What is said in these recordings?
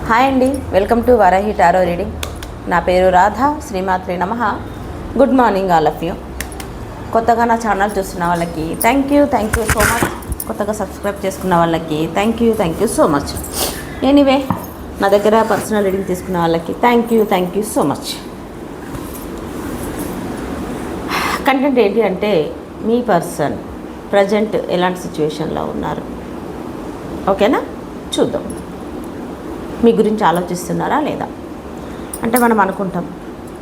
Hi అండి, welcome to Varahi tarot reading. నా పేరు రాధా. శ్రీమాత్రి నమః. Good morning all of you. కొత్తగా నా ఛానల్ చూస్తున్న వాళ్ళకి థ్యాంక్ యూ సో మచ్. కొత్తగా సబ్స్క్రైబ్ చేసుకున్న వాళ్ళకి thank you so much. Anyway, నా దగ్గర పర్సనల్ రీడింగ్ తీసుకున్న వాళ్ళకి thank you so much. Content ఏంటి అంటే, మీ పర్సన్ ప్రజెంట్ ఎలాంటి సిచ్యువేషన్లో ఉన్నారు, ఓకేనా? చూద్దాం. మీ గురించి ఆలోచిస్తున్నారా లేదా? అంటే మనం అనుకుంటాం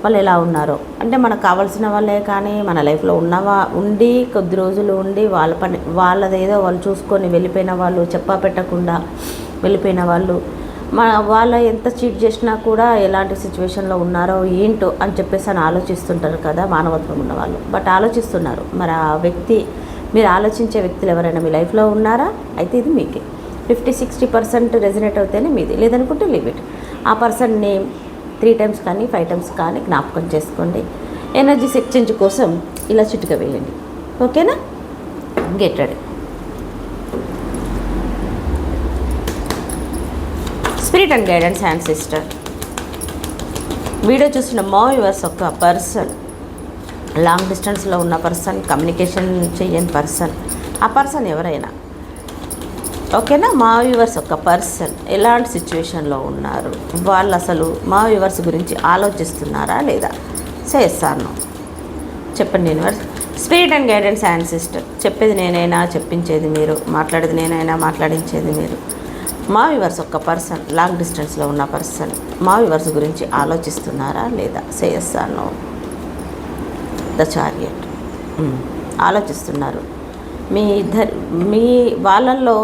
వాళ్ళు ఎలా ఉన్నారో, అంటే మనకు కావాల్సిన వాళ్ళే, కానీ మన లైఫ్లో ఉండి కొద్ది రోజులు ఉండి వాళ్ళదేదో వాళ్ళు చూసుకొని వెళ్ళిపోయిన వాళ్ళు, చెప్పా పెట్టకుండా వెళ్ళిపోయిన వాళ్ళు, వాళ్ళ ఎంత చీట్ చేసినా కూడా ఎలాంటి సిచ్యువేషన్లో ఉన్నారో ఏంటో అని చెప్పేసి ఆలోచిస్తుంటారు కదా మానవత్వం ఉన్నవాళ్ళు. బట్ ఆలోచిస్తున్నారు. మరి ఆ వ్యక్తి, మీరు ఆలోచించే వ్యక్తులు ఎవరైనా మీ లైఫ్లో ఉన్నారా? అయితే ఇది మీకే 50-60% రెజినేట్ అవుతేనే మీది, లేదనుకుంటే లీవ్ ఇట్. ఆ పర్సన్ నేమ్ 3 times కానీ 5 times కానీ జ్ఞాపకం చేసుకోండి. ఎనర్జీస్ ఎక్స్చేంజ్ కోసం ఇలా చిటుక వేయండి, ఓకేనా? Get ready. Spirit and guidance and sister, video చూసిన మా వ్యూవర్స్ ఒక పర్సన్, లాంగ్ డిస్టెన్స్లో ఉన్న పర్సన్, కమ్యూనికేషన్ చేయని పర్సన్, ఆ పర్సన్ ఎవరైనా ఓకేనా? మా వ్యూవర్స్ ఒక పర్సన్ ఎలాంటి సిచ్యువేషన్లో ఉన్నారు, వాళ్ళు అసలు మా వ్యూవర్స్ గురించి ఆలోచిస్తున్నారా లేదా? చేస్తాను, చెప్పండి universe. Spirit and guidance and sister, చెప్పేది నేనైనా చెప్పించేది మీరు, మాట్లాడేది నేనైనా మాట్లాడించేది మీరు. మా వ్యూవర్స్ ఒక పర్సన్, లాంగ్ డిస్టెన్స్లో ఉన్న పర్సన్ మా వ్యూవర్స్ గురించి ఆలోచిస్తున్నారా లేదా? చేస్తాను. ద చారియట్, ఆలోచిస్తున్నారు. మీ వాళ్ళల్లో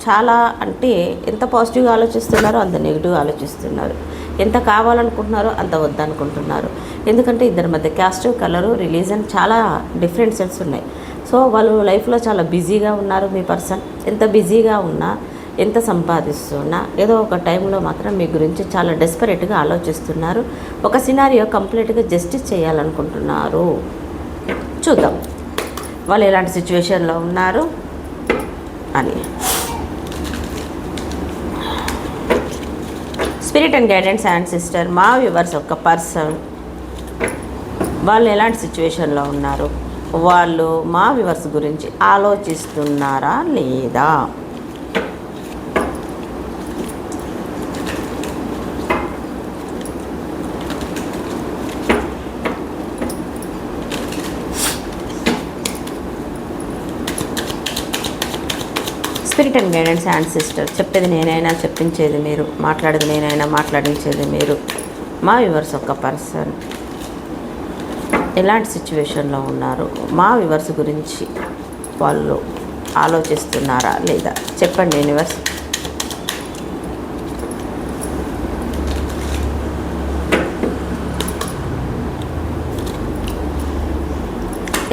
చాలా, అంటే ఎంత పాజిటివ్గా ఆలోచిస్తున్నారో అంత నెగిటివ్గా ఆలోచిస్తున్నారు. ఎంత కావాలనుకుంటున్నారో అంత వద్దనుకుంటున్నారు. ఎందుకంటే ఇద్దరి మధ్య క్యాస్ట్, కలరు, రిలీజన్ చాలా డిఫరెన్సెస్ ఉన్నాయి. సో వాళ్ళు లైఫ్లో చాలా బిజీగా ఉన్నారు. మీ పర్సన్ ఎంత బిజీగా ఉన్నా, ఎంత సంపాదిస్తున్నా, ఏదో ఒక టైంలో మాత్రం మీ గురించి చాలా డెస్పరేట్గా ఆలోచిస్తున్నారు. ఒక సినారియో కంప్లీట్గా జస్టిస్ చేయాలనుకుంటున్నారు. చూద్దాం వాళ్ళు ఎలాంటి సిచ్యువేషన్లో ఉన్నారు అని. Spirit and guidance and sister, మా వ్యూవర్స్ ఒక పర్సన్, వాళ్ళు ఎలాంటి సిచ్యువేషన్లో ఉన్నారు, వాళ్ళు మా వ్యూవర్స్ గురించి ఆలోచిస్తున్నారా లేదా? Spirit and guidance and sister, చెప్పేది నేనైనా చెప్పించేది మీరు, మాట్లాడేది నేనైనా మాట్లాడించేది మీరు. మా వ్యూవర్స్ ఒక పర్సన్ ఎలాంటి సిచ్యువేషన్లో ఉన్నారు, మా వ్యూవర్స్ గురించి వాళ్ళు ఆలోచిస్తున్నారా లేదా? చెప్పండి universe.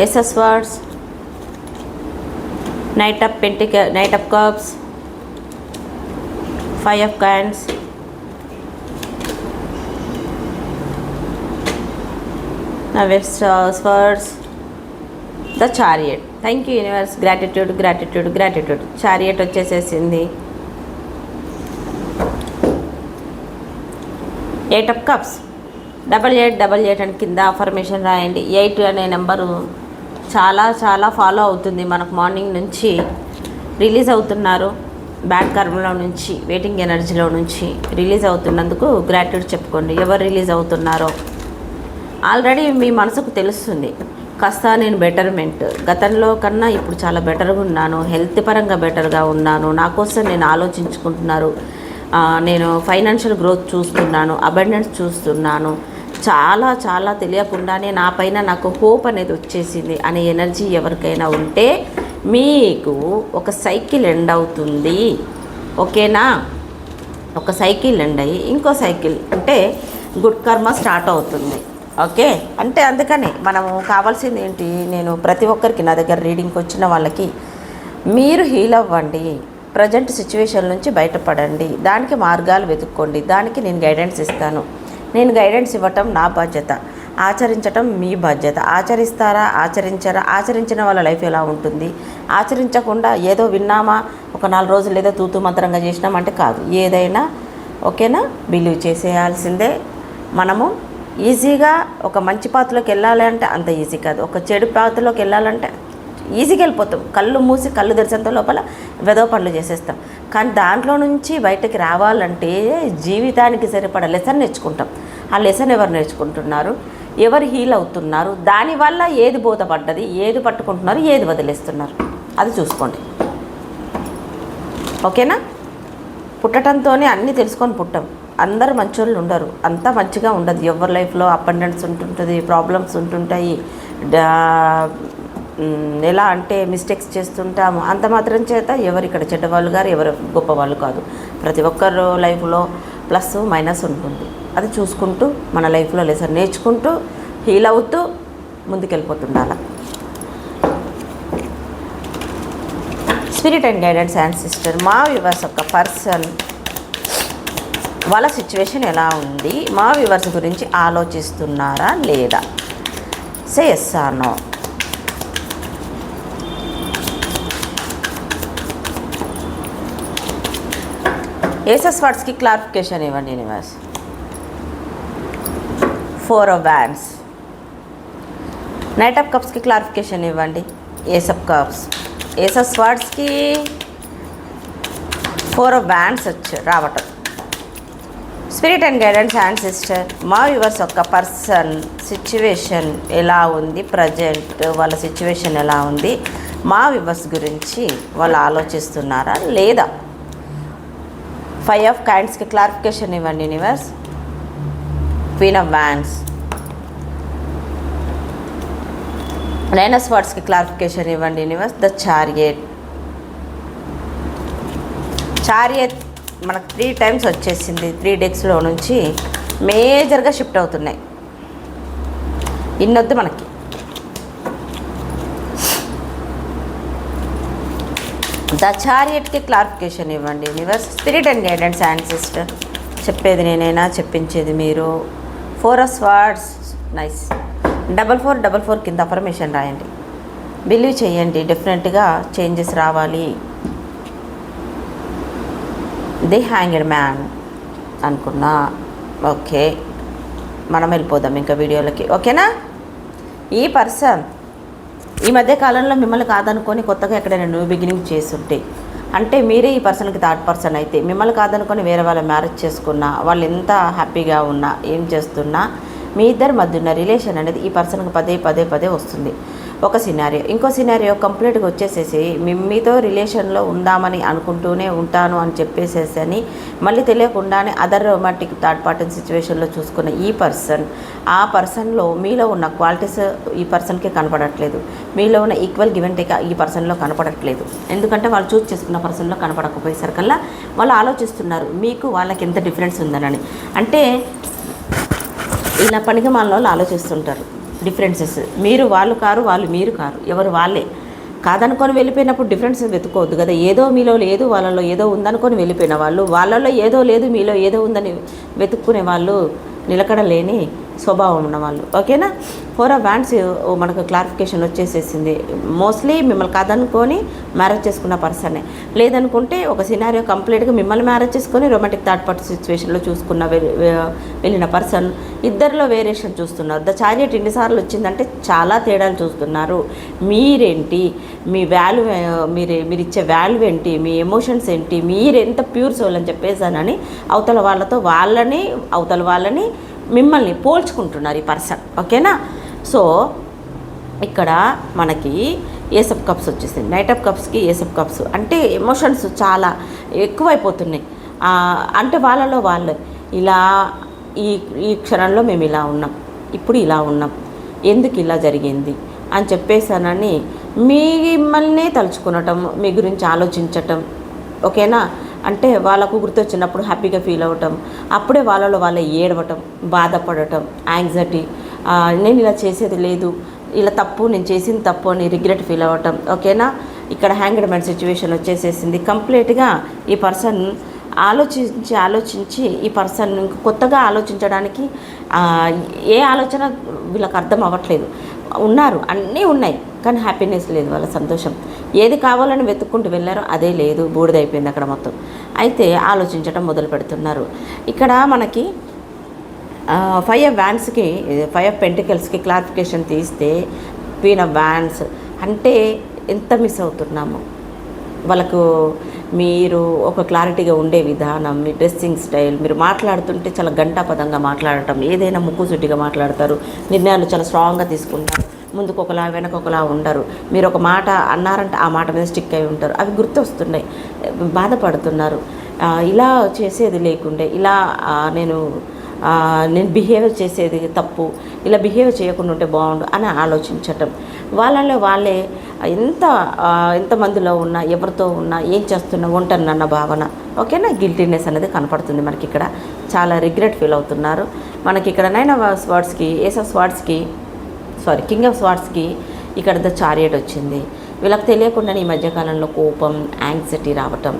S S words, Knight of Cups, 5 of Coins, Swords, the Chariot. Thank you universe. Gratitude. Chariot వచ్చేసేసింది. 8 of Cups, 88 అని కింద అఫర్మేషన్ రాయండి. 8 అనే నెంబరు చాలా ఫాలో అవుతుంది మనకు. మార్నింగ్ నుంచి రిలీజ్ అవుతున్నారు, బ్యాడ్ కర్మలో నుంచి, వెయిటింగ్ ఎనర్జీలో నుంచి రిలీజ్ అవుతున్నందుకు గ్రాటిట్యూడ్ చెప్పుకోండి. ఎవరు రిలీజ్ అవుతున్నారో ఆల్రెడీ మీ మనసుకు తెలుస్తుంది. కాస్త నేను బెటర్మెంట్, గతంలో కన్నా ఇప్పుడు చాలా బెటర్గా ఉన్నాను, హెల్త్ పరంగా బెటర్గా ఉన్నాను, నా కోసం నేను ఆలోచించుకుంటున్నారు, నేను ఫైనాన్షియల్ గ్రోత్ చూస్తున్నాను, అబండెన్స్ చూస్తున్నాను, చాలా తెలియకుండానే నా పైన నాకు హోప్ అనేది వచ్చేసింది అనే ఎనర్జీ ఎవరికైనా ఉంటే మీకు ఒక సైకిల్ ఎండ్ అవుతుంది, ఓకేనా? ఒక సైకిల్ ఎండ్ అయ్యి ఇంకో సైకిల్ అంటే గుడ్ కర్మ స్టార్ట్ అవుతుంది, ఓకే? అంటే అందుకని మనము కావాల్సింది ఏంటి, నేను ప్రతి ఒక్కరికి నా దగ్గర రీడింగ్కి వచ్చిన వాళ్ళకి మీరు హీల్ అవ్వండి, ప్రజెంట్ సిచ్యువేషన్ నుంచి బయటపడండి, దానికి మార్గాలు వెతుక్కోండి, దానికి నేను గైడెన్స్ ఇస్తాను. నేను గైడెన్స్ ఇవ్వటం నా బాధ్యత, ఆచరించటం మీ బాధ్యత. ఆచరిస్తారా, ఆచరించరా? ఆచరించిన వాళ్ళ లైఫ్ ఎలా ఉంటుంది, ఆచరించకుండా ఏదో విన్నామా, ఒక 4 రోజులు ఏదో తూతూ మంత్రంగా చేసినామంటే కాదు. ఏదైనా ఓకేనా, బిలీవ్ చేసేయాల్సిందే. మనము ఈజీగా ఒక మంచి పాత్రలోకి వెళ్ళాలి అంటే అంత ఈజీ కాదు, ఒక చెడు పాత్రలోకి వెళ్ళాలంటే ఈజీగా వెళ్ళిపోతాం. కళ్ళు మూసి కళ్ళు తెరిచేంత లోపల వెదవ పనులు చేసేస్తాం. కానీ దాంట్లో నుంచి బయటకి రావాలంటే జీవితానికి సరిపడా లెసన్ నేర్చుకుంటాం. ఆ లెసన్ ఎవరు నేర్చుకుంటున్నారు, ఎవరు హీల్ అవుతున్నారు, దానివల్ల ఏది బోధపడ్డది, ఏది పట్టుకుంటున్నారు, ఏది వదిలేస్తున్నారు, అది చూసుకోండి. ఓకేనా. పుట్టడంతోనే అన్నీ తెలుసుకొని పుట్టాం. అందరూ మంచోళ్ళు ఉండరు, అంతా మంచిగా ఉండదు. ఎవరి లైఫ్లో అప్ అండ్ డౌన్స్ ఉంటుంటుంది, ప్రాబ్లమ్స్ ఉంటుంటాయి. ఎలా అంటే మిస్టేక్స్ చేస్తుంటాము. అంత మాత్రం చేత ఎవరు ఇక్కడ చెడ్డవాళ్ళు గారు, ఎవరు గొప్పవాళ్ళు కాదు. ప్రతి ఒక్కరు లైఫ్లో ప్లస్ మైనస్ ఉంటుంది. అది చూసుకుంటూ మన లైఫ్లో లెసన్ నేర్చుకుంటూ హీల్ అవుతూ ముందుకెళ్ళిపోతుండాలి. Spirit and guidance and sister, మా వ్యూవర్స్ యొక్క పర్సన్ వాళ్ళ సిచ్యువేషన్ ఎలా ఉంది, మా వ్యూవర్స్ గురించి ఆలోచిస్తున్నారా లేదా, say yes or no. Aces వర్డ్స్కి క్లారిఫికేషన్ ఇవ్వండి universe. 4 of Wands. Knight of కప్స్కి క్లారిఫికేషన్ ఇవ్వండి. Ace of Cups. ఏసెస్ వర్డ్స్కి 4 of Wands రావటం. Spirit and guidance and sister, మా వ్యూవర్స్ యొక్క పర్సన్ సిచ్యువేషన్ ఎలా ఉంది, ప్రజెంట్ వాళ్ళ సిచ్యువేషన్ ఎలా ఉంది, మా వ్యూవర్స్ గురించి వాళ్ళు ఆలోచిస్తున్నారా లేదా. 5 of Coins క్లారిఫికేషన్ ఇవ్వండి universe. Queen of wands. 9 of Swords clarification ఇవ్వండి యూనివర్స్. The chariot. చారియట్ మనకు 3 times వచ్చేసింది. 3 డెక్స్లో నుంచి మేజర్గా షిఫ్ట్ అవుతున్నాయి. ఇన్నొద్దు మనకి. ద చారియట్కి క్లారిఫికేషన్ ఇవ్వండి universe. Spirit and guidance and sister, చెప్పేది నేనైనా చెప్పించేది మీరు. 4 of Swords. నైస్. 4444 కింద అఫర్మేషన్ రాయండి. బిలీవ్ చేయండి, డెఫినెట్గా చేంజెస్ రావాలి. ది హ్యాంగ్డ్ మ్యాన్ అనుకున్నా. ఓకే, మనం వెళ్ళిపోదాం ఇంకా వీడియోలకి. ఓకేనా. ఈ పర్సన్ ఈ మధ్య కాలంలో మిమ్మల్ని కాదనుకొని కొత్తగా ఎక్కడైనా న్యూ బిగినింగ్ చేస్తుంటే, అంటే మీరే ఈ పర్సన్కి థర్డ్ పర్సన్ అయితే, మిమ్మల్ని కాదనుకొని వేరే వాళ్ళ మ్యారేజ్ చేసుకున్నా, వాళ్ళు ఎంత హ్యాపీగా ఉన్నా, ఏం చేస్తున్నా, మీ ఇద్దరి మధ్య ఉన్న రిలేషన్ అనేది ఈ పర్సన్కి పదే వస్తుంది. ఒక సినారియో. ఇంకో సినారియో కంప్లీట్గా వచ్చేసేసి మీతో రిలేషన్లో ఉందామని అనుకుంటూనే ఉంటాను అని చెప్పేసేసి అని మళ్ళీ తెలియకుండానే అదర్ రొమాంటిక్ థర్డ్ పార్టీ సిచ్యువేషన్లో చూసుకున్న ఈ పర్సన్, ఆ పర్సన్లో మీలో ఉన్న క్వాలిటీస్ ఈ పర్సన్కి కనపడట్లేదు. మీలో ఉన్న ఈక్వల్ గివ్ అండ్ టేక్ ఈ పర్సన్లో కనపడట్లేదు. ఎందుకంటే వాళ్ళు చూస్ చేసుకున్న పర్సన్లో కనపడకపోయేసరికల్లా వాళ్ళు ఆలోచిస్తున్నారు మీకు వాళ్ళకి ఎంత డిఫరెన్స్ ఉందనని. అంటే ఇలా పనికి వాళ్ళు ఆలోచిస్తుంటారు డిఫరెన్సెస్. మీరు వాళ్ళు కారు, వాళ్ళు మీరు కారు, ఎవరు వాళ్ళే. కాదనుకొని వెళ్ళిపోయినప్పుడు డిఫరెన్స్ వెతుకోవద్దు కదా. ఏదో మీలో లేదు, వాళ్ళలో ఏదో ఉందనుకొని వెళ్ళిపోయిన వాళ్ళు, వాళ్ళలో ఏదో లేదు, మీలో ఏదో ఉందని వెతుక్కునే వాళ్ళు నిలకడలేని స్వభావం ఉన్నవాళ్ళు. ఓకేనా. 4 of Wands మనకు క్లారిఫికేషన్ వచ్చేసేసింది. మోస్ట్లీ మిమ్మల్ని కాదనుకొని మ్యారేజ్ చేసుకున్న పర్సనే. లేదనుకుంటే ఒక సినారియో కంప్లీట్గా మిమ్మల్ని మ్యారేజ్ చేసుకొని రొమాంటిక్ థర్డ్ పార్టీ సిచ్యువేషన్లో చూసుకున్న వెళ్ళిన పర్సన్, ఇద్దరిలో వేరియేషన్ చూస్తున్నారు. ద చారియట్ ఎన్నిసార్లు వచ్చిందంటే చాలా తేడాలు చూస్తున్నారు. మీరేంటి, మీ వాల్యూ, మీరు ఇచ్చే వాల్యూ ఏంటి, మీ ఎమోషన్స్ ఏంటి, మీరెంత ప్యూర్ సోల్ అని చెప్పేసానని అవతల వాళ్ళని మిమ్మల్ని పోల్చుకుంటున్నారు ఈ పర్సన్. ఓకేనా. సో ఇక్కడ మనకి ఏస్ ఆఫ్ కప్స్ వచ్చేసింది. నైట్ ఆఫ్ కప్స్కి ఏస్ ఆఫ్ కప్స్ అంటే ఎమోషన్స్ చాలా ఎక్కువైపోతున్నాయి. అంటే వాళ్ళలో వాళ్ళు ఇలా ఈ క్షణంలో మేము ఇలా ఉన్నాం, ఇప్పుడు ఇలా ఉన్నాం, ఎందుకు ఇలా జరిగింది అని చెప్పేసానని మిమ్మల్ని తలుచుకునటం, మీ గురించి ఆలోచించటం. ఓకేనా. అంటే వాళ్ళకు గుర్తొచ్చినప్పుడు హ్యాపీగా ఫీల్ అవ్వటం, అప్పుడే వాళ్ళలో వాళ్ళే ఏడవటం, బాధపడటం, యాంగ్జైటీ, నేను ఇలా చేసేది లేదు, ఇలా తప్పు, నేను చేసింది తప్పు అని రిగ్రెట్ ఫీల్ అవ్వటం. ఓకేనా. ఇక్కడ హ్యాంగ్డ్ మ్యాన్ సిచ్యువేషన్ వచ్చేసేసింది. కంప్లీట్గా ఈ పర్సన్ ఆలోచించి ఈ పర్సన్ కొత్తగా ఆలోచించడానికి ఏ ఆలోచన వీళ్ళకి అర్థం అవ్వట్లేదు. ఉన్నారు, అన్నీ ఉన్నాయి, కానీ హ్యాపీనెస్ లేదు, వాళ్ళ సంతోషం. ఏది కావాలని వెతుక్కుంటూ వెళ్ళారో అదే లేదు, బూడిదైపోయింది అక్కడ మొత్తం. అయితే ఆలోచించడం మొదలు పెడుతున్నారు. ఇక్కడ మనకి 5 of Wandsకి 5 of Pentaclesకి క్లారిఫికేషన్ తీస్తే క్వీన్ ఆఫ్ వ్యాన్స్ అంటే ఎంత మిస్ అవుతున్నాము. వాళ్ళకు మీరు ఒక క్లారిటీగా ఉండే విధానం, మీ డ్రెస్సింగ్ స్టైల్, మీరు మాట్లాడుతుంటే చాలా గంటాపదంగా మాట్లాడటం, ఏదైనా ముక్కుసూటిగా మాట్లాడతారు, నిర్ణయాలు చాలా స్ట్రాంగ్గా తీసుకుంటారు, ముందుకు ఒకలా వెనక ఒకలా ఉండరు. మీరు ఒక మాట అన్నారంటే ఆ మాట మీద స్టిక్ అయి ఉంటారు. అవి గుర్తొస్తున్నాయి, బాధపడుతున్నారు. ఇలా చేసేది లేకుండే, ఇలా నేను బిహేవ్ చేసేది తప్పు, ఇలా బిహేవ్ చేయకుండా ఉంటే బాగుండు అని ఆలోచించటం. వాళ్ళలో వాళ్ళే ఎంతమందిలో ఉన్నా, ఎవరితో ఉన్నా, ఏం చేస్తున్నా ఉంటానన్న భావన, ఓకేనా, గిల్టీనెస్ అనేది కనపడుతుంది మనకి ఇక్కడ. చాలా రిగ్రెట్ ఫీల్ అవుతున్నారు. మనకి ఇక్కడ 9 of Swordsకి ఏస్ ఆఫ్ స్వార్డ్స్కి కింగ్ ఆఫ్ స్వార్డ్స్కి ఇక్కడ ద చారియట్ వచ్చింది. వీళ్ళకి తెలియకుండానే ఈ మధ్యకాలంలో కోపం, యాంగ్జైటీ రావటం,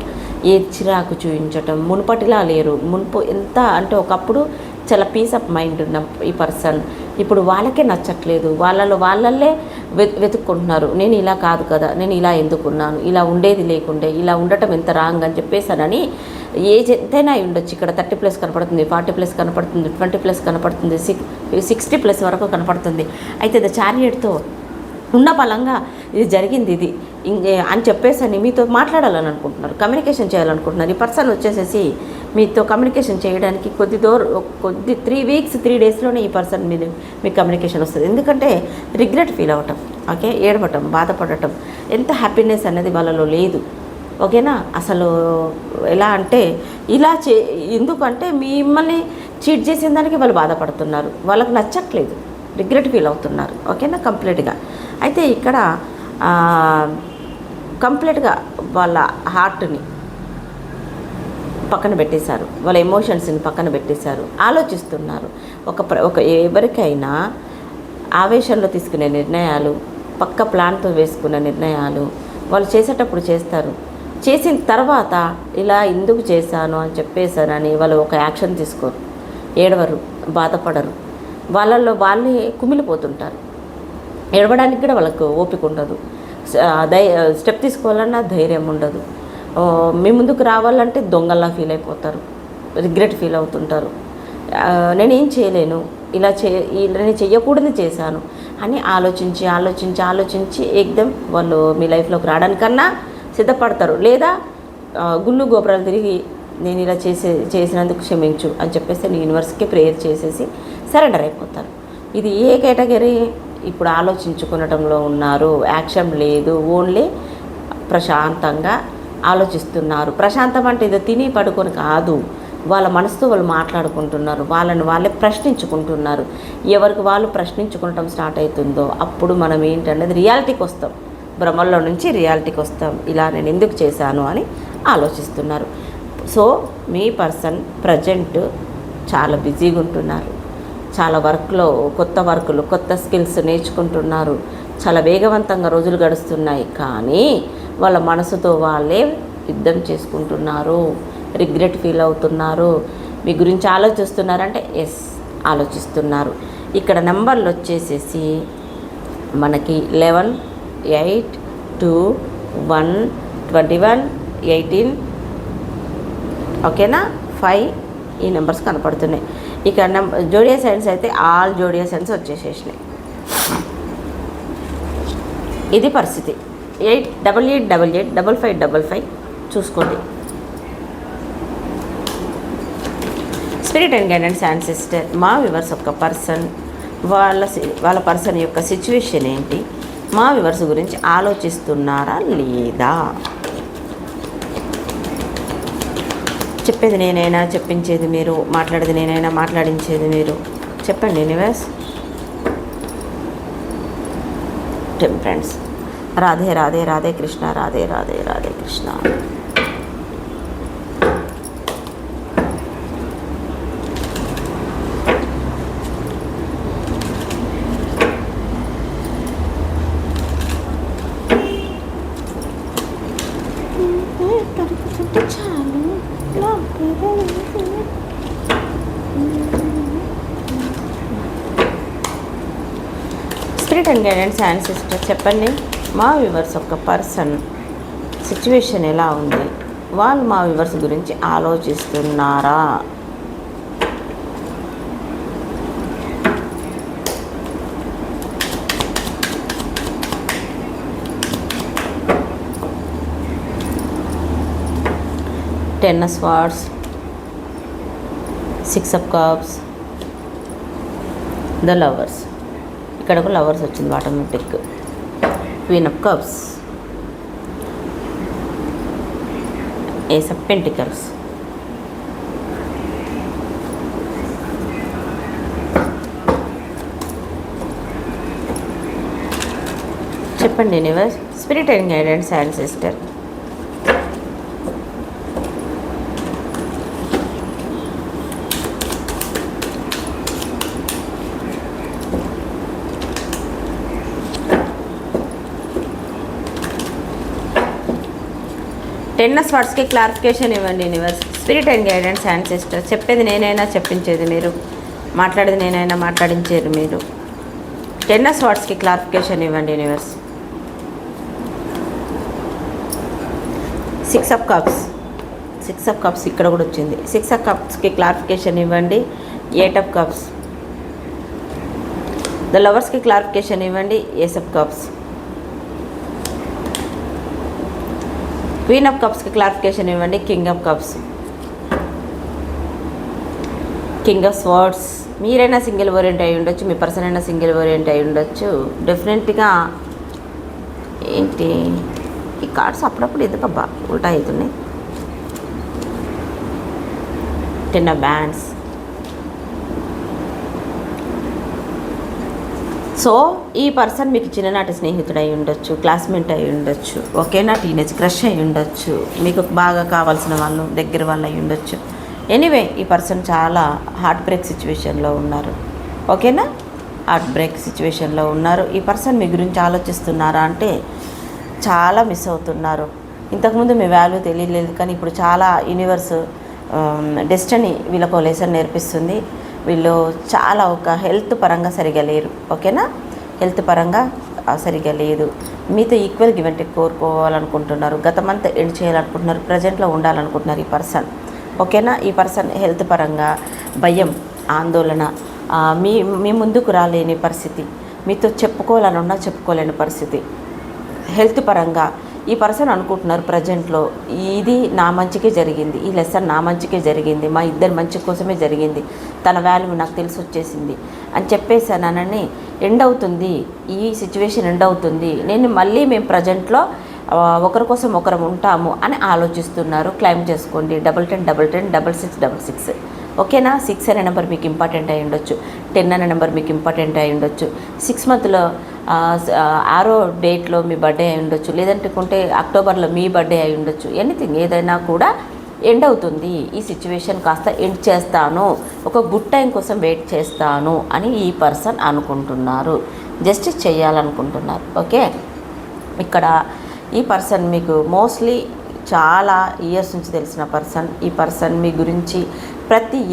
ఏ చిరాకు చూపించటం, మునుపటిలా లేరు. మునుపు ఎంత అంటే ఒకప్పుడు చాలా పీస్ ఆఫ్ మైండ్ ఉన్న ఈ పర్సన్ ఇప్పుడు వాళ్ళకే నచ్చట్లేదు, వాళ్ళల్లే వెతుక్కుంటున్నారు. నేను ఇలా కాదు కదా, నేను ఇలా ఎందుకున్నాను, ఇలా ఉండేది లేకుండే, ఇలా ఉండటం ఎంత రాంగ్ అని చెప్పేసానని. ఏజ్ ఎంతైనా ఉండొచ్చు. ఇక్కడ 30+ కనపడుతుంది, 40+ కనపడుతుంది, 20+ కనపడుతుంది, 60+ వరకు కనపడుతుంది. అయితే ద చారియట్తో ఉన్న బలంగా ఇది జరిగింది, ఇది అని చెప్పేసి మీతో మాట్లాడాలని అనుకుంటున్నారు, కమ్యూనికేషన్ చేయాలనుకుంటున్నారు. ఈ పర్సన్ వచ్చేసేసి మీతో కమ్యూనికేషన్ చేయడానికి కొద్ది 3 weeks 3 daysలోనే ఈ పర్సన్ మీద మీకు కమ్యూనికేషన్ వస్తుంది. ఎందుకంటే రిగ్రెట్ ఫీల్ అవ్వటం, ఓకే, ఏడవటం, బాధపడటం, ఎంత హ్యాపీనెస్ అనేది వాళ్ళలో లేదు, ఓకేనా. అసలు ఎలా అంటే ఇలా ఎందుకంటే మిమ్మల్ని చీట్ చేసిన దానికి వాళ్ళు బాధపడుతున్నారు, వాళ్ళకు నచ్చట్లేదు, రిగ్రెట్ ఫీల్ అవుతున్నారు, ఓకేనా, కంప్లీట్గా. అయితే ఇక్కడ కంప్లీట్గా వాళ్ళ హార్ట్ని పక్కన పెట్టేశారు, వాళ్ళ ఎమోషన్స్ని పక్కన పెట్టేశారు, ఆలోచిస్తున్నారు. ఒక ఎవరికైనా ఆవేశంలో తీసుకునే నిర్ణయాలు, పక్క ప్లాన్తో వేసుకునే నిర్ణయాలు వాళ్ళు చేసేటప్పుడు చేస్తారు. చేసిన తర్వాత ఇలా ఎందుకు చేశాను అని చెప్పేశానని వాళ్ళు ఒక యాక్షన్ తీసుకోరు, ఏడవరు, బాధపడరు, వాళ్ళల్లో వాళ్ళే కుమిలిపోతుంటారు. ఏడవడానికి కూడా వాళ్ళకు ఓపిక ఉండదు, స్టెప్ తీసుకోవాలన్నా ధైర్యం ఉండదు, మీ ముందుకు రావాలంటే దొంగల్లా ఫీల్ అయిపోతారు, రిగ్రెట్ ఫీల్ అవుతుంటారు. నేనేం చేయలేను, నేను చెయ్యకూడదు చేశాను అని ఆలోచించి ఏకదం వాళ్ళు మీ లైఫ్లోకి రావడానికన్నా సిద్ధపడతారు. లేదా గుళ్ళు గోపురాలు తిరిగి నేను ఇలా చేసినందుకు క్షమించు అని చెప్పేసి నేను యూనివర్స్కి ప్రేయర్ చేసేసి సరెండర్ అయిపోతారు. ఇది ఏ కేటగిరీ? ఇప్పుడు ఆలోచించుకునటంలో ఉన్నారు, యాక్షన్ లేదు, ఓన్లీ ప్రశాంతంగా ఆలోచిస్తున్నారు. ప్రశాంతం అంటే ఇది తిని పడుకొని కాదు, వాళ్ళ మనసుతో వాళ్ళు మాట్లాడుకుంటున్నారు, వాళ్ళని వాళ్ళే ప్రశ్నించుకుంటున్నారు. ఎవరికి వాళ్ళు ప్రశ్నించుకుంటాం స్టార్ట్ అవుతుందో అప్పుడు మనం ఏంటనేది రియాలిటీకి వస్తాం, భ్రమల్లో నుంచి రియాలిటీకి వస్తాం. ఇలా నేను ఎందుకు చేశాను అని ఆలోచిస్తున్నారు. సో మీ పర్సన్ ప్రజెంట్ చాలా బిజీగా ఉంటున్నారు, చాలా వర్కులు, కొత్త స్కిల్స్ నేర్చుకుంటున్నారు, చాలా వేగవంతంగా రోజులు గడుస్తున్నాయి. కానీ వాళ్ళ మనసుతో వాళ్ళే యుద్ధం చేసుకుంటున్నారు, రిగ్రెట్ ఫీల్ అవుతున్నారు, మీ గురించి ఆలోచిస్తున్నారంటే ఎస్ ఆలోచిస్తున్నారు. ఇక్కడ నెంబర్లు వచ్చేసేసి మనకి 11, 8, 2, 1, 21, 18, ఓకేనా, 5 ఈ నెంబర్స్ కనపడుతున్నాయి. ఇక జోడియా సైన్స్ అయితే ఆల్ జోడియా సైన్స్ వచ్చేసేసినాయి. ఇది పరిస్థితి. 8888885555 చూసుకోండి. Spirit and guidance and sister, మా వివర్స్ ఒక పర్సన్ వాళ్ళ పర్సన్ యొక్క సిచ్యువేషన్ ఏంటి, మా వివర్స్ గురించి ఆలోచిస్తున్నారా లేదా? చెప్పేది నేనైనా చెప్పించేది మీరు, మాట్లాడేది నేనైనా మాట్లాడించేది మీరు. చెప్పండి universe. Temperance. Radhe Radhe Radhe Krishna, Radhe Radhe Radhe Krishna. Spirit and guidance and sister చెప్పండి, మా వ్యూవర్స్ ఒక పర్సన్ సిచ్యువేషన్ ఎలా ఉంది, వాళ్ళు మా వ్యూవర్స్ గురించి ఆలోచిస్తున్నారా? Ten of Swords, Six of Cups, the Lovers. ఇక్కడ ఒక లవర్స్ వచ్చింది automatic. Queen of Cups, Ace of Pentacles. చెప్పండి universe, spirit and guidance and sister. Ten of స్వార్డ్స్కి క్లారిఫికేషన్ ఇవ్వండి universe. Spirit and guidance and sister. చెప్పేది నేనైనా చెప్పించేది మీరు, మాట్లాడేది నేనైనా మాట్లాడించేది మీరు. టెన్ ఆఫ్ స్వార్డ్స్కి క్లారిఫికేషన్ ఇవ్వండి universe. Six of Cups, Six of Cups ఇక్కడ కూడా వచ్చింది. సిక్స్ ఆఫ్ కప్స్కి క్లారిఫికేషన్ ఇవ్వండి. ఎయిట్ ఆఫ్ కప్స్, ద లవర్స్కి క్లారిఫికేషన్ ఇవ్వండి. Ace of Cups. Queen of కప్స్కి క్లారిఫికేషన్ ఇవ్వండి. King of Cups. King of Swords. మీరైనా సింగిల్ ఓరియంట్ అయి ఉండొచ్చు, మీ పర్సన్ అయినా సింగిల్ ఓరియంట్ అయి ఉండొచ్చు. డెఫినెట్గా ఏంటి ఈ కార్డ్స్ అప్పుడప్పుడు ఎందుకబ్బా ఉల్టా అవుతున్నాయి. Ten of wands. సో ఈ పర్సన్ మీకు చిన్ననాటి స్నేహితుడు అయి ఉండొచ్చు, క్లాస్మేట్ అయి ఉండొచ్చు, ఓకేనా, టీనేజ్ క్రష్ అయి ఉండొచ్చు, మీకు బాగా కావాల్సిన వాళ్ళు, దగ్గర వాళ్ళు అయి ఉండొచ్చు. ఎనీవే ఈ పర్సన్ చాలా హార్ట్ బ్రేక్ సిచ్యువేషన్లో ఉన్నారు, ఓకేనా, హార్ట్ బ్రేక్ సిచ్యువేషన్లో ఉన్నారు. ఈ పర్సన్ మీ గురించి ఆలోచిస్తున్నారా అంటే చాలా మిస్ అవుతున్నారు. ఇంతకుముందు మీ వాల్యూ తెలియలేదు, కానీ ఇప్పుడు చాలా యూనివర్స్ డెస్టినీ వీళ్ళకు లెసన్ నేర్పిస్తుంది. వీళ్ళు చాలా ఒక హెల్త్ పరంగా సరిగా లేరు, ఓకేనా, హెల్త్ పరంగా సరిగా లేదు. మీతో ఈక్వల్ గివ్ అండ్ టేక్ కోరుకోవాలనుకుంటున్నారు, గతమంతా ఎండ్ చేయాలనుకుంటున్నారు, ప్రజెంట్లో ఉండాలనుకుంటున్నారు ఈ పర్సన్, ఓకేనా. ఈ పర్సన్ హెల్త్ పరంగా భయం, ఆందోళన, మీ ముందుకు రాలేని పరిస్థితి, మీతో చెప్పుకోవాలనున్నా చెప్పుకోలేని పరిస్థితి. హెల్త్ పరంగా ఈ పర్సన్ అనుకుంటున్నారు ప్రజెంట్లో ఇది నా మంచికే జరిగింది, ఈ లెసన్ నా మంచికే జరిగింది, మా ఇద్దరి మంచి కోసమే జరిగింది, తన వాల్యూ నాకు తెలిసి వచ్చేసింది అని చెప్పేసానని ఎండ్ అవుతుంది, ఈ సిచ్యువేషన్ ఎండ్ అవుతుంది, మేము ప్రజెంట్లో ఒకరి కోసం ఒకరం ఉంటాము అని ఆలోచిస్తున్నారు. క్లైమ్ చేసుకోండి. 1010 1010 6666, ఓకేనా. 6 అనే నెంబర్ మీకు ఇంపార్టెంట్ అయి ఉండొచ్చు, 10 అనే నెంబర్ మీకు ఇంపార్టెంట్ అయి ఉండొచ్చు, 6 మంత్లో 6వ డేట్లో మీ బర్త్డే అయి ఉండొచ్చు, లేదంటే అక్టోబర్లో మీ బర్త్డే అయి ఉండొచ్చు. ఎనీథింగ్ ఏదైనా కూడా ఎండ్ అవుతుంది, ఈ సిచ్యువేషన్ కాస్త ఎండ్ చేస్తాను, ఒక గుడ్ టైం కోసం వెయిట్ చేస్తాను అని ఈ పర్సన్ అనుకుంటున్నారు, జస్టిస్ చేయాలనుకుంటున్నారు, ఓకే. ఇక్కడ ఈ పర్సన్ మీకు మోస్ట్లీ చాలా ఇయర్స్ నుంచి తెలిసిన పర్సన్. ఈ పర్సన్ మీ గురించి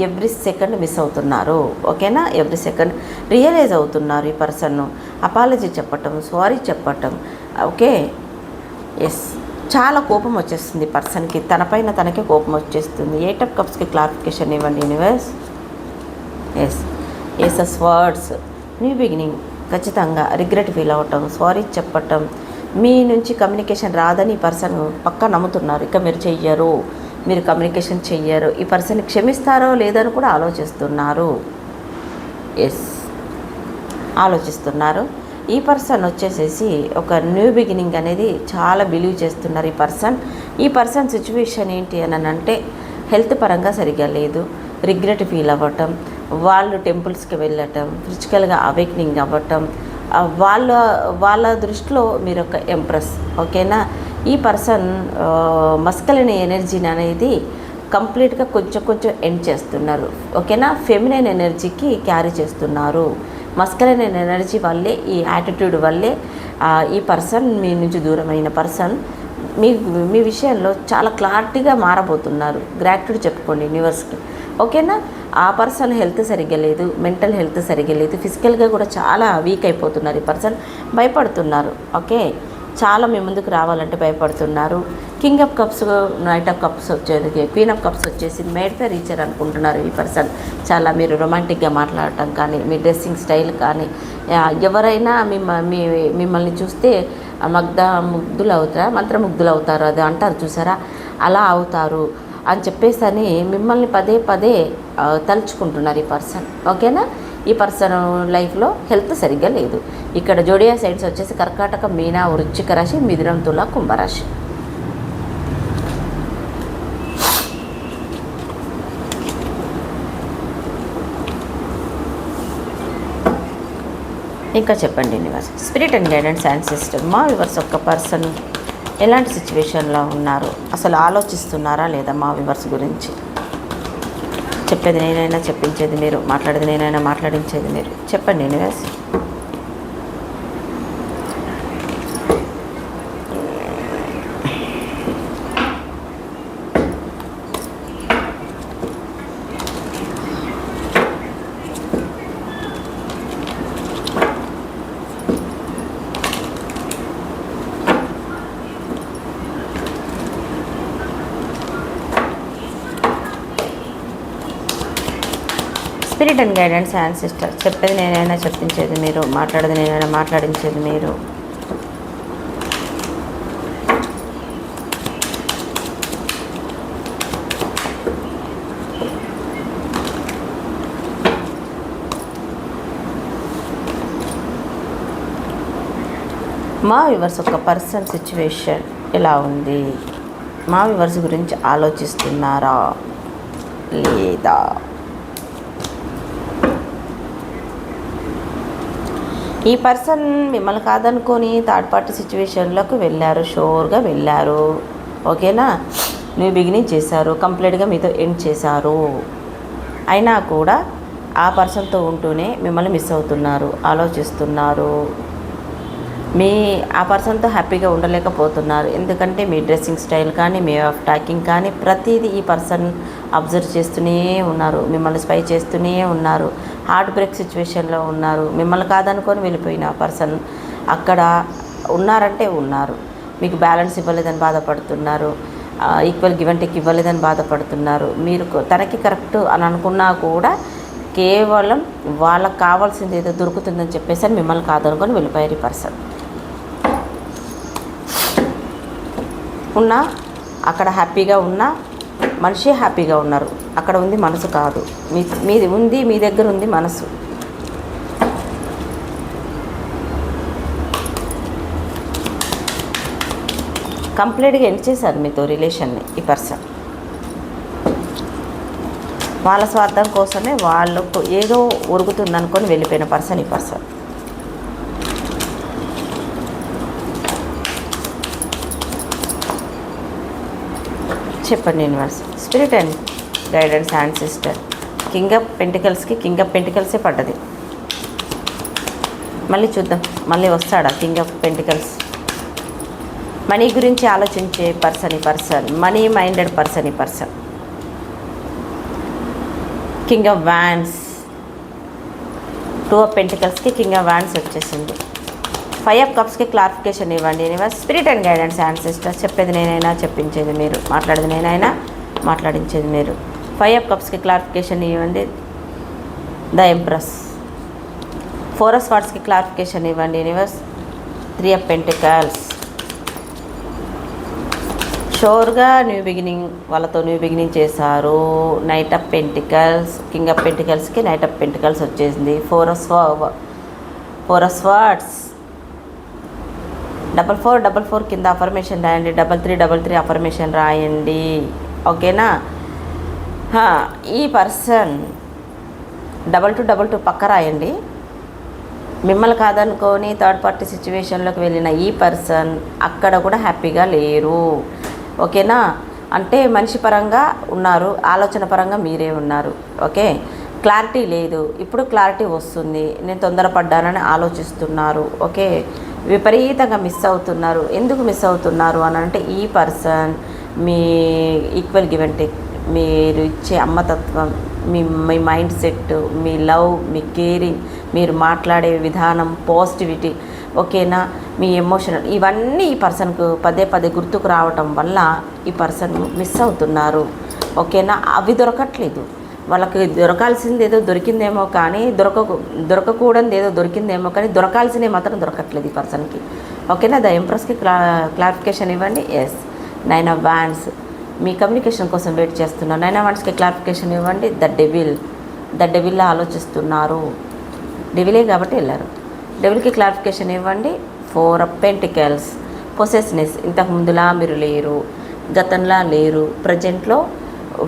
ఎవ్రీ సెకండ్ మిస్ అవుతున్నారు, ఓకేనా. ఎవ్రీ సెకండ్ రియలైజ్ అవుతున్నారు. ఈ పర్సన్ అపాలజీ చెప్పటం, సారీ చెప్పటం, ఓకే. ఎస్, చాలా కోపం వచ్చేస్తుంది పర్సన్కి, తనపైన తనకే కోపం వచ్చేస్తుంది. 8 ఆఫ్ కప్స్కి క్లారిఫికేషన్ ఇవ్వండి universe. Yes, ace of swords, new beginning, ఖచ్చితంగా రిగ్రెట్ ఫీల్ అవ్వటం, సారీ చెప్పటం, మీ నుంచి కమ్యూనికేషన్ రాదని ఈ పర్సన్ పక్కా నమ్ముతున్నారు. ఇక మీరు కమ్యూనికేషన్ చెయ్యరు. ఈ పర్సన్ క్షమిస్తారో లేదని కూడా ఆలోచిస్తున్నారు. ఎస్, ఆలోచిస్తున్నారు. ఈ పర్సన్ వచ్చేసేసి ఒక న్యూ బిగినింగ్ అనేది చాలా బిలీవ్ చేస్తున్నారు ఈ పర్సన్ సిచ్యువేషన్ ఏంటి అని అంటే హెల్త్ పరంగా సరిగ్గా లేదు, రిగ్రెట్ ఫీల్ అవ్వటం, వాళ్ళు టెంపుల్స్కి వెళ్ళటం, ఫిజికల్గా అవేక్నింగ్ అవ్వటం, వాళ్ళ దృష్టిలో మీరు ఒక ఎంప్రెస్, ఓకేనా. ఈ పర్సన్ మస్కలిన్ ఎనర్జీని అనేది కంప్లీట్గా కొంచెం ఎండ్ చేస్తున్నారు, ఓకేనా. ఫెమినైన్ ఎనర్జీకి క్యారీ చేస్తున్నారు. మస్కలిన్ ఎనర్జీ వల్లే, ఈ యాటిట్యూడ్ వల్లే ఈ పర్సన్ మీ నుంచి దూరమైన పర్సన్ మీ విషయంలో చాలా క్లారిటీగా మారబోతున్నారు. గ్రాటిట్యూడ్ చెప్పుకోండి యూనివర్స్కి, ఓకేనా. ఆ పర్సన్ హెల్త్ సరిగ్గా లేదు, మెంటల్ హెల్త్ సరిగ్గా లేదు, ఫిజికల్గా కూడా చాలా వీక్ అయిపోతున్నారు. ఈ పర్సన్ భయపడుతున్నారు. ఓకే, చాలా మీ ముందుకు రావాలంటే భయపడుతున్నారు. King of cups, knight of cups వచ్చేది, క్వీన్ ఆఫ్ కప్స్ వచ్చేసి మేడ్ ఫర్ రీచర్ అనుకుంటున్నారు. ఈ పర్సన్ చాలా మీరు రొమాంటిక్గా మాట్లాడటం కానీ, మీ డ్రెస్సింగ్ స్టైల్ కానీ, ఎవరైనా మిమ్మల్ని చూస్తే ముగ్ధులు అవుతారా, మంత్రముగ్ధులు అవుతారు, అది అంటారు చూసారా, అలా అవుతారు అని చెప్పేసి మిమ్మల్ని పదే పదే తలుచుకుంటున్నారు ఈ పర్సన్. ఓకేనా, ఈ పర్సన్ లైఫ్లో హెల్త్ సరిగ్గా లేదు. ఇక్కడ జోడియా సైడ్స్ వచ్చేసి కర్కాటక, మీన, వృశ్చిక రాశి, మిథునం, తుల, కుంభరాశి. ఇంకా చెప్పండి universe, spirit and guidance and system. మా వ్యూవర్స్ ఒక్క పర్సన్ ఎలాంటి సిచ్యువేషన్లో ఉన్నారు, అసలు ఆలోచిస్తున్నారా లేదా మా వ్యూవర్స్ గురించి? చెప్పేది నేనైనా చెప్పించేది మీరు, మాట్లాడేది నేనైనా మాట్లాడించేది మీరు. చెప్పండి universe. Spirit and guidance and sister. చెప్పేది నేనైనా చెప్పించేది మీరు, మాట్లాడేది నేనైనా మాట్లాడించేది మీరు. మా వ్యూవర్స్ ఒక పర్సన్ సిచ్యువేషన్ ఎలా ఉంది, మా వ్యూవర్స్ గురించి ఆలోచిస్తున్నారా లేదా? ఈ పర్సన్ మిమ్మల్ని కాదనుకొని థర్డ్ పార్టీ సిచ్యువేషన్లోకి వెళ్ళారు, షోర్గా వెళ్ళారు. ఓకేనా, న్యూ బిగినింగ్ చేశారు, కంప్లీట్గా మీతో ఎండ్ చేశారు. అయినా కూడా ఆ పర్సన్తో ఉంటూనే మిమ్మల్ని మిస్ అవుతున్నారు, ఆలోచిస్తున్నారు. ఆ పర్సన్తో హ్యాపీగా ఉండలేకపోతున్నారు. ఎందుకంటే మీ డ్రెస్సింగ్ స్టైల్ కానీ, మీ ఆఫ్ టాకింగ్ కానీ, ప్రతిదీ ఈ పర్సన్ అబ్జర్వ్ చేస్తూనే ఉన్నారు, మిమ్మల్ని స్పై చేస్తూనే ఉన్నారు. హార్ట్ బ్రేక్ సిచ్యువేషన్లో ఉన్నారు. మిమ్మల్ని కాదనుకొని వెళ్ళిపోయిన పర్సన్ అక్కడ ఉన్నారంటే ఉన్నారు. మీకు బ్యాలెన్స్ ఇవ్వలేదని బాధపడుతున్నారు, ఈక్వల్ గివ్ అండ్ టేక్ ఇవ్వలేదని బాధపడుతున్నారు. మీరు తనకి కరెక్ట్ అని అనుకున్నా కూడా కేవలం వాళ్ళకి కావాల్సింది ఏదో దొరుకుతుందని చెప్పేసి మిమ్మల్ని కాదనుకొని వెళ్ళిపోయారు ఈ పర్సన్. ఉన్నా అక్కడ హ్యాపీగా ఉన్నా మనిషి హ్యాపీగా ఉన్నారు, అక్కడ ఉంది మనసు కాదు. మీది ఉంది, మీ దగ్గర ఉంది మనసు. కంప్లీట్గా ఎండ్ చేశారు మీతో రిలేషన్ని ఈ పర్సన్. వాళ్ళ స్వార్థం కోసమే వాళ్ళకు ఏదో ఒరుగుతుంది అనుకొని వెళ్ళిపోయిన పర్సన్ ఈ పర్సన్. చెప్పండి universe, spirit and guidance and sister. King of పెంటికల్స్కి కింగ్ ఆఫ్ పెంటికల్సే పడ్డది. మళ్ళీ చూద్దాం, మళ్ళీ వస్తాడా కింగ్ ఆఫ్ పెంటికల్స్? మనీ గురించి ఆలోచించే పర్సన్ ఈ పర్సన్, మనీ మైండెడ్ పర్సన్ ఈ person. King of Wands, Two of పెంటికల్స్కి కింగ్ ఆఫ్ వ్యాండ్స్ వచ్చేసింది. 5 ఆఫ్ కప్స్కి క్లారిఫికేషన్ ఇవ్వండి universe. Spirit and guidance and sisters. చెప్పేది నేనైనా చెప్పించేది మీరు, మాట్లాడేది నేనైనా మాట్లాడించేది మీరు. 5 ఆఫ్ కప్స్కి క్లారిఫికేషన్ ఇవ్వండి. The Empress. 4 ఆఫ్ స్వార్డ్స్కి క్లారిఫికేషన్ ఇవ్వండి యూనివర్స్. 3 of Pentacles. షోర్గా న్యూ బిగినింగ్, వాళ్ళతో న్యూ బిగినింగ్ చేశారు. Knight of Pentacles, King of పెంటికల్స్కి నైట్ ఆఫ్ పెంటికల్స్ వచ్చేసింది. 4 ఆఫ్ స్వార్డ్స్. 4444 కింద అఫర్మేషన్ రాయండి. 3333 అఫర్మేషన్ రాయండి. ఓకేనా, ఈ పర్సన్ 2222 పక్క రాయండి. మిమ్మల్ని కాదనుకొని థర్డ్ పార్టీ సిచ్యువేషన్లోకి వెళ్ళిన ఈ పర్సన్ అక్కడ కూడా హ్యాపీగా లేరు. ఓకేనా, అంటే మనిషి పరంగా ఉన్నారు, ఆలోచన పరంగా మీరే ఉన్నారు. ఓకే, క్లారిటీ లేదు. ఇప్పుడు క్లారిటీ వస్తుంది. నేను తొందరపడ్డానని ఆలోచిస్తున్నారు. ఓకే, విపరీతంగా మిస్ అవుతున్నారు. ఎందుకు మిస్ అవుతున్నారు అని అంటే ఈ person me equal give and take, మీరు ఇచ్చే అమ్మతత్వం, మీ మీ మైండ్ సెట్, మీ లవ్, మీ కేరింగ్, మీరు మాట్లాడే విధానం, పాజిటివిటీ, ఓకేనా, మీ ఎమోషనల్, ఇవన్నీ ఈ పర్సన్కు పదే పదే గుర్తుకు రావటం వల్ల ఈ పర్సన్ మిస్ అవుతున్నారు. ఓకేనా, అవి దొరకట్లేదు. వాళ్ళకి దొరకాల్సింది ఏదో దొరికిందేమో కానీ దొరకకూడదు ఏదో దొరికిందేమో కానీ దొరకాల్సినవి మాత్రం దొరకట్లేదు ఈ పర్సన్కి. ఓకేనా, ద ఎంప్రెస్కి క్లారిఫికేషన్ ఇవ్వండి. ఎస్, 9 ఆఫ్ వ్యాండ్స్ మీ కమ్యూనికేషన్ కోసం వెయిట్ చేస్తున్నారు. 9 ఆఫ్ వ్యాండ్స్కి క్లారిఫికేషన్ ఇవ్వండి. ద డెవిల్లా ఆలోచిస్తున్నారు. డెవిలే కాబట్టి వెళ్ళారు. డెవిల్కి క్లారిఫికేషన్ ఇవ్వండి. 4 ఆఫ్ పెంటికల్స్ పొసెస్నెస్, ఇంతకు ముందులా మీరు లేరు, గతంలా లేరు, ప్రజెంట్లో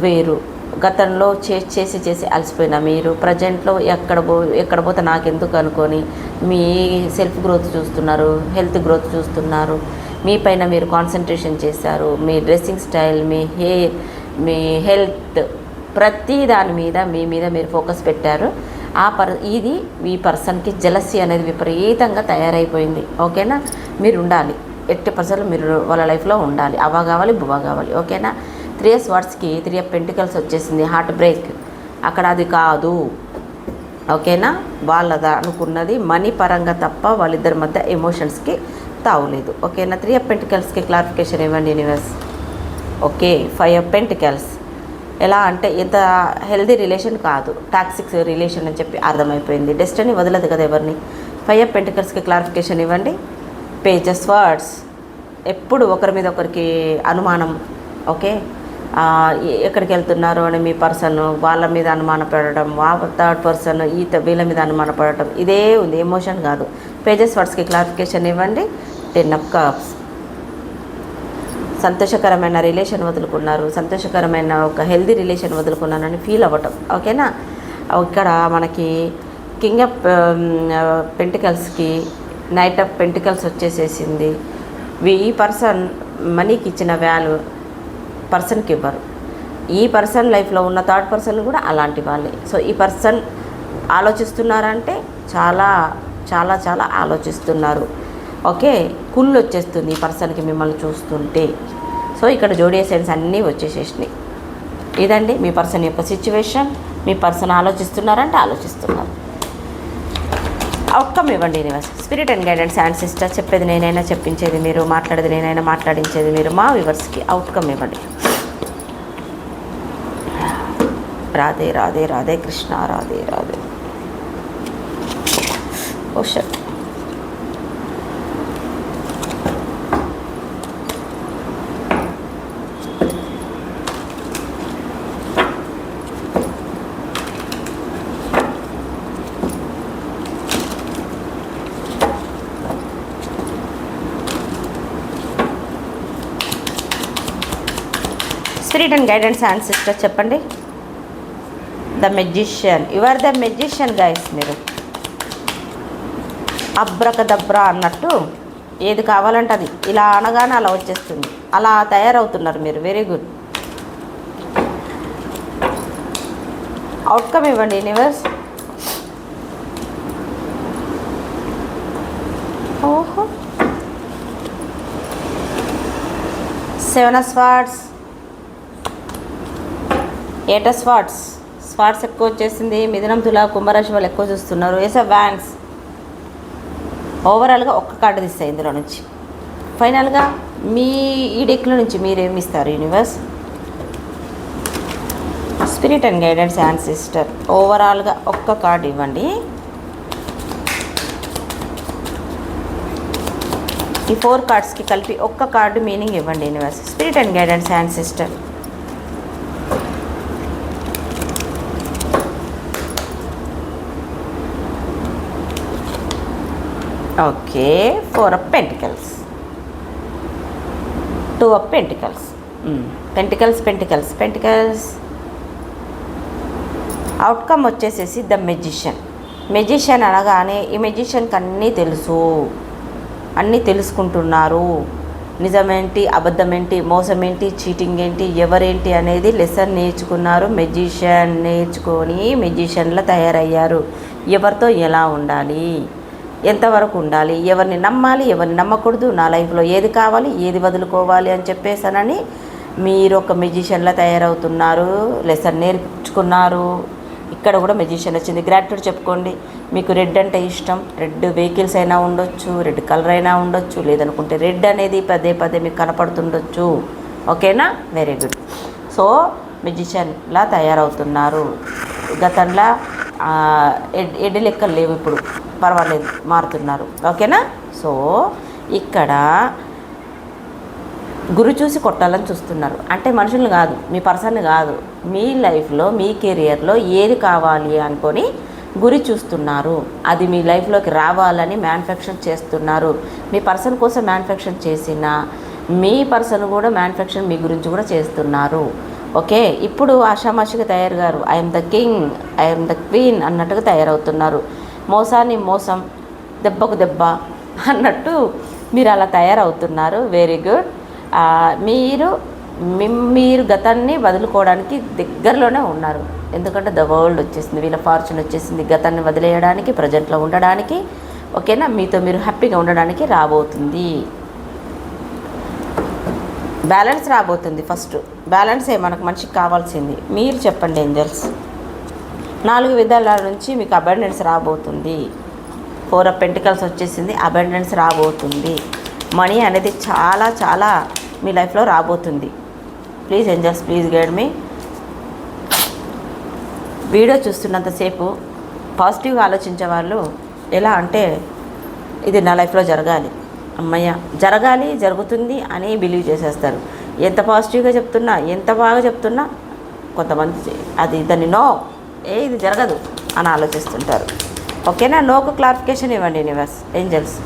వేరు. గతంలో చేసి అలసిపోయిన మీరు ప్రజెంట్లో ఎక్కడ పోతే నాకెందుకు అనుకొని మీ సెల్ఫ్ గ్రోత్ చూస్తున్నారు, హెల్త్ గ్రోత్ చూస్తున్నారు. మీ పైన మీరు కాన్సన్ట్రేషన్ చేశారు. మీ డ్రెస్సింగ్ స్టైల్, మీ హెయిర్, మీ హెల్త్, ప్రతి దాని మీద మీ మీద మీరు ఫోకస్ పెట్టారు. ఇది ఈ పర్సన్కి జెలసీ అనేది విపరీతంగా తయారైపోయింది. ఓకేనా, మీరు ఉండాలి, 80% మీరు వాళ్ళ లైఫ్లో ఉండాలి. అవ్వ కావాలి, బువ్వ కావాలి. ఓకేనా, 3 ఆఫ్ స్వార్డ్స్కి 3 ఆఫ్ పెంటికల్స్ వచ్చేసింది. హార్ట్ బ్రేక్ అక్కడ అది కాదు. ఓకేనా, వాళ్ళది అనుకున్నది మనీ పరంగా తప్ప వాళ్ళిద్దరి మధ్య ఎమోషన్స్కి తావులేదు. ఓకేనా, 3 ఆఫ్ పెంటికల్స్కి క్లారిఫికేషన్ ఇవ్వండి యూనివర్స్. ఓకే, 5 ఆఫ్ పెంటికల్స్ ఎలా అంటే ఎంత హెల్దీ రిలేషన్ కాదు, టాక్సిక్ రిలేషన్ అని చెప్పి అర్థమైపోయింది. డెస్టినీ వదలదు కదా ఎవరిని. 5 ఆఫ్ పెంటికల్స్కి క్లారిఫికేషన్ ఇవ్వండి. పేజ్ ఆఫ్ స్వార్డ్స్ ఎప్పుడు ఒకరి మీద ఒకరికి అనుమానం. ఓకే, ఎక్కడికి వెళ్తున్నారు అని మీ పర్సన్ వాళ్ళ మీద అనుమానపడడం, థర్డ్ పర్సన్ వీళ్ళ మీద అనుమానపడటం, ఇదే ఉంది, ఎమోషన్ కాదు. పేజెస్ వర్డ్స్కి క్లారిఫికేషన్ ఇవ్వండి. 10 ఆఫ్ కప్స్ సంతోషకరమైన రిలేషన్ వదులుకున్నారు, సంతోషకరమైన ఒక హెల్దీ రిలేషన్ వదులుకున్నానని ఫీల్ అవ్వటం. ఓకేనా, ఇక్కడ మనకి కింగ్ ఆఫ్ పెంటికల్స్కి నైట్ ఆఫ్ పెంటికల్స్ వచ్చేసేసింది. ఈ పర్సన్ మనీకి ఇచ్చిన వాల్యూ పర్సన్కి ఇవ్వరు. ఈ పర్సన్ లైఫ్లో ఉన్న థర్డ్ పర్సన్ కూడా అలాంటి వాళ్ళే. సో ఈ పర్సన్ ఆలోచిస్తున్నారంటే చాలా చాలా చాలా ఆలోచిస్తున్నారు. ఓకే, కుళ్ళు వచ్చేస్తుంది ఈ పర్సన్కి మిమ్మల్ని చూస్తుంటే. సో ఇక్కడ జోడియా సైన్స్ అన్నీ వచ్చేసేసినాయి. ఇదండి మీ పర్సన్ యొక్క సిచ్యువేషన్. మీ పర్సన్ ఆలోచిస్తున్నారంటే ఆలోచిస్తున్నారు. అవుట్కమ్ ఇవ్వండి universe. Spirit and guidance and sister, చెప్పేది నేనైనా చెప్పించేది మీరు, మాట్లాడేది నేనైనా మాట్లాడించేది మీరు. మా వ్యూవర్స్కి అవుట్కమ్ ఇవ్వండి. Radhe Radhe Radhe Krishna, Radhe Radhe. Oh shit, spirit and guidance and sister చెప్పండి. The Magician, you are the Magician guys. మీరు అబ్రకదబ్రా అన్నట్టు ఏది కావాలంటే అది ఇలా అనగానే అలా వచ్చేస్తుంది, అలా తయారవుతున్నారు మీరు. Very good. అవుట్కమ్ ఇవ్వండి యూనివర్స్. ఓహో, 7 of swords, 8 of swords. Swords ఎక్కువ వచ్చేసింది. మిథునం, తుల, కుంభరాశి వాళ్ళు ఎక్కువ చూస్తున్నారు. Ace of wands. ఓవరాల్గా ఒక్క కార్డు తీస్తాయి ఇందులో నుంచి. ఫైనల్గా మీ ఈ డెక్లో నుంచి మీరేమి ఇస్తారు universe? Spirit and guidance and sister, ఓవరాల్గా ఒక్క కార్డు ఇవ్వండి. ఈ 4 కార్డ్స్కి కలిపి ఒక్క కార్డు మీనింగ్ ఇవ్వండి universe. Spirit and guidance and sister. Okay, 4 of pentacles, 2 of pentacles. Pentacles. Outcome వచ్చేసేసి ద మెజిషియన్. మెజిషియన్ అనగానే ఈ మెజిషియన్కి అన్నీ తెలుసు, అన్నీ తెలుసుకుంటున్నారు. నిజమేంటి, అబద్ధమేంటి, మోసమేంటి, చీటింగ్ ఏంటి, ఎవరేంటి అనేది లెసన్ నేర్చుకున్నారు. మెజిషియన్ నేర్చుకొని మెజిషియన్లా తయారయ్యారు. ఎవరితో ఎలా ఉండాలి, ఎంతవరకు ఉండాలి, ఎవరిని నమ్మాలి, ఎవరిని నమ్మకూడదు, నా లైఫ్లో ఏది కావాలి, ఏది వదులుకోవాలి అని చెప్పేసానని మీరు ఒక మెజిషియన్లా తయారవుతున్నారు, లెసన్ నేర్చుకున్నారు. ఇక్కడ కూడా మెజిషియన్ వచ్చింది. గ్రాట్యుడ్ చెప్పుకోండి. మీకు రెడ్ అంటే ఇష్టం, రెడ్ వెహికల్స్ అయినా ఉండొచ్చు, రెడ్ కలర్ అయినా ఉండొచ్చు, లేదనుకుంటే రెడ్ అనేది పదే పదే మీకు కనపడుతుండొచ్చు. ఓకేనా, వెరీ గుడ్. సో మెజిషియన్లా తయారవుతున్నారు. గతంలో ఎడ్డి లెక్కలు లేవు, ఇప్పుడు పర్వాలేదు, మారుతున్నారు. ఓకేనా. సో ఇక్కడ గురి చూసి కొట్టాలని చూస్తున్నారు. అంటే మనుషులు కాదు, మీ పర్సన్ కాదు, మీ లైఫ్లో మీ కెరియర్లో ఏది కావాలి అనుకొని గురి చూస్తున్నారు. అది మీ లైఫ్లోకి రావాలని మ్యానుఫ్యాక్చర్ చేస్తున్నారు. మీ పర్సన్ కోసం మ్యానుఫ్యాక్చర్ చేసిన మీ పర్సన్ కూడా మ్యానుఫ్యాక్చర్ మీ గురించి కూడా చేస్తున్నారు. ఓకే, ఇప్పుడు ఆషామాషిగా తయారు గారు I'm the king, I'm the queen అన్నట్టుగా తయారవుతున్నారు. మోసాన్ని మోసం, దెబ్బకు దెబ్బ అన్నట్టు మీరు అలా తయారవుతున్నారు. Very good. మీరు గతాన్ని వదులుకోవడానికి దగ్గరలోనే ఉన్నారు. ఎందుకంటే ద వరల్డ్ వచ్చేసింది, వీళ్ళ ఫార్చ్యూన్ వచ్చేసింది. గతాన్ని వదిలేయడానికి, ప్రజెంట్లో ఉండడానికి, ఓకేనా, మీతో మీరు హ్యాపీగా ఉండడానికి రాబోతుంది. బ్యాలెన్స్ రాబోతుంది. ఫస్ట్ బ్యాలెన్సే మనకు మనిషికి కావాల్సింది. మీరు చెప్పండి ఏంజల్స్. 4 విధాల నుంచి మీకు అబండెన్స్ రాబోతుంది. 4 ఆఫ్ పెంటికల్స్ వచ్చేసింది, అబండెన్స్ రాబోతుంది. మనీ అనేది చాలా చాలా మీ లైఫ్లో రాబోతుంది. Please angels, please guide me. Video చూస్తున్నంతసేపు పాజిటివ్గా ఆలోచించే వాళ్ళు ఎలా అంటే, ఇది నా లైఫ్లో జరగాలి, అమ్మయ్య జరగాలి, జరుగుతుంది అని బిలీవ్ చేసేస్తారు. ఎంత పాజిటివ్గా చెప్తున్నా, ఎంత బాగా చెప్తున్నా కొంతమంది అది దాన్ని నో, ఇది జరగదు అని ఆలోచిస్తుంటారు. ఓకేనా. నోకు క్లారిఫికేషన్ ఇవ్వండి universe, angels.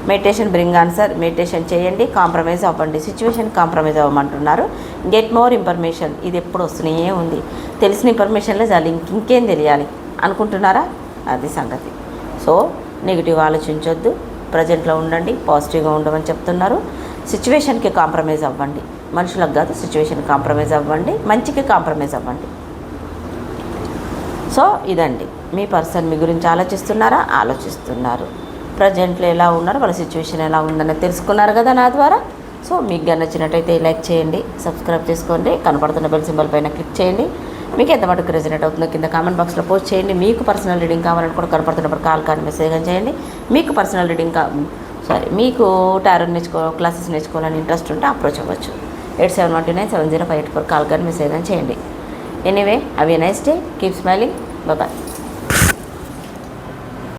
Meditation bring answer. Meditation చేయండి, కాంప్రమైజ్ అవ్వండి. సిచ్యువేషన్ కాంప్రమైజ్ అవ్వమంటున్నారు. Get more information. ఇది ఎప్పుడు వస్తూనే ఉంది. తెలిసిన ఇన్ఫర్మేషన్లో చాలు, ఇంకేం తెలియాలి అనుకుంటున్నారా? అది సంగతి. సో నెగిటివ్ ఆలోచించొద్దు, ప్రజెంట్లో ఉండండి, పాజిటివ్గా ఉండమని చెప్తున్నారు. సిచ్యువేషన్కి కాంప్రమైజ్ అవ్వండి, మనుషులకు కాదు, సిచ్యువేషన్కి కాంప్రమైజ్ అవ్వండి, మంచికి కాంప్రమైజ్ అవ్వండి. సో ఇదండి, మీ పర్సన్ మీ గురించి ఆలోచిస్తున్నారా? ఆలోచిస్తున్నారు. ప్రజెంట్లో ఎలా ఉన్నారు, వాళ్ళ సిచ్యువేషన్ ఎలా ఉందని తెలుసుకున్నారు కదా నా ద్వారా. సో మీకు నచ్చినట్టయితే లైక్ చేయండి, సబ్స్క్రైబ్ చేసుకోండి, కనపడుతున్న బెల్ సింబల్ పైన క్లిక్ చేయండి. మీకు ఎంత మటుకు రెజనేట్ అవుతుందో కింద కామెంట్ బాక్స్లో పోస్ట్ చేయండి. మీకు పర్సనల్ రీడింగ్ కావాలని కూడా కనపడుతున్నప్పుడు కాల్ కానీ మెసేజ్ కానీ చేయండి. మీకు పర్సనల్ రీడింగ్ మీకు టారో క్లాసెస్ నేర్చుకోవాలని ఇంట్రెస్ట్ ఉంటే అప్రోచ్ అవ్వచ్చు. 87197054 కాల్ కానీ మెసేజ్ కానీ చేయండి. Anyway, have a nice day, keep smiling, bye.